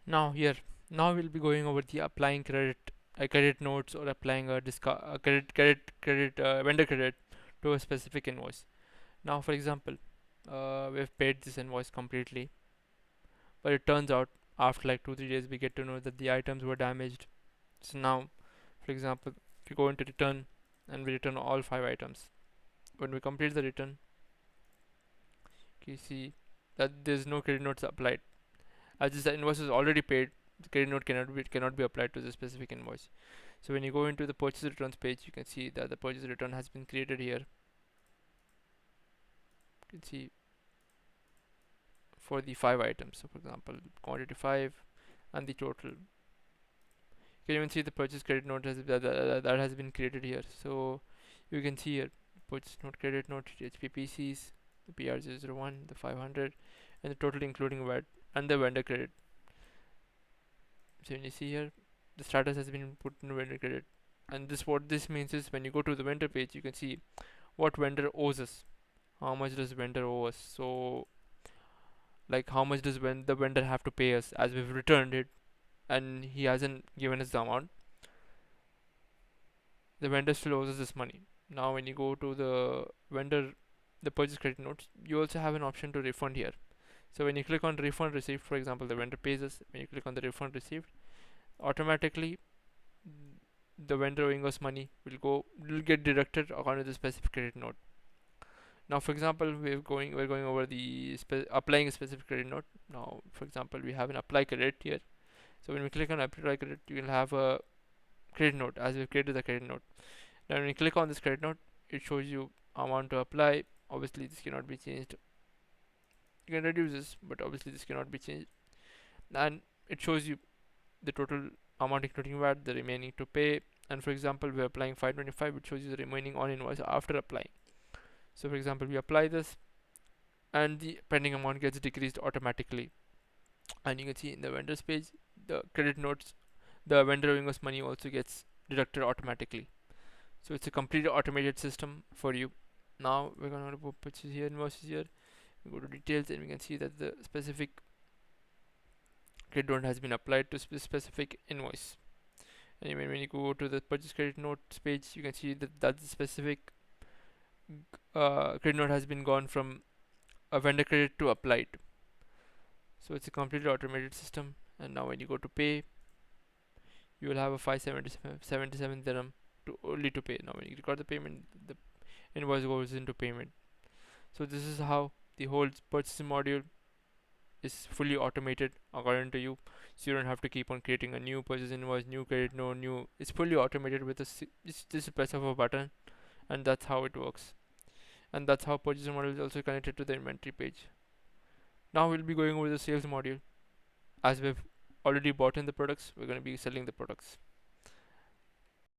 Now here, now we'll be going over the applying credit notes, or applying a discount, vendor credit to a specific invoice. Now, for example, we've paid this invoice completely, but it turns out after like 2 3 days we get to know that the items were damaged. So now, for example, if you go into return and we return all 5 items, when we complete the return, you see that there's no credit notes applied. As this invoice is already paid, the credit note cannot be applied to the specific invoice. So when you go into the purchase returns page, you can see that the purchase return has been created here. You can see for the 5 items. So for example, quantity 5 and the total. You can even see the purchase credit note that has been created here. So you can see here purchase note, credit note, HPPCs, the PR001, the 500, and the total including VAT and the vendor credit. So when you see here, the status has been put in vendor credit, and this what this means is when you go to the vendor page, you can see what vendor owes us, how much does vendor owe us. So like how much does the vendor have to pay us, as we've returned it and he hasn't given us the amount. The vendor still owes us this money. Now when you go to the vendor, the purchase credit notes, you also have an option to refund here. So when you click on refund received, for example, the vendor pays us, when you click on the refund received, automatically the vendor owing us money will get deducted according to the specific credit note. Now for example, we're going over the applying a specific credit note. Now for example, we have an apply credit here. So when we click on apply credit, you will have a credit note, as we've created the credit note. Now when you click on this credit note, it shows you amount to apply. Obviously this cannot be changed. You can reduce this, but obviously this cannot be changed. And it shows you the total amount including VAT, the remaining to pay. And for example, we're applying 525, which shows you the remaining on invoice after applying. So for example, we apply this and the pending amount gets decreased automatically. And you can see in the vendors page, the credit notes, the vendor owing us money also gets deducted automatically. So it's a completely automated system for you. Now we're going to go purchase here, invoices here. We go to details and we can see that the specific credit note has been applied to specific invoice. And even when you go to the purchase credit notes page, you can see that the specific credit note has been gone from a vendor credit to applied. So it's a completely automated system. And now when you go to pay, you will have a 577 dirham to only to pay. Now when you record the payment, the invoice goes into payment. So this is how the whole purchasing module is fully automated according to you. So you don't have to keep on creating a new purchase invoice, new credit note, new. It's fully automated with just a press of a button, and that's how it works. And that's how purchasing module is also connected to the inventory page. Now we'll be going over the sales module. As we've already bought in the products, we're going to be selling the products.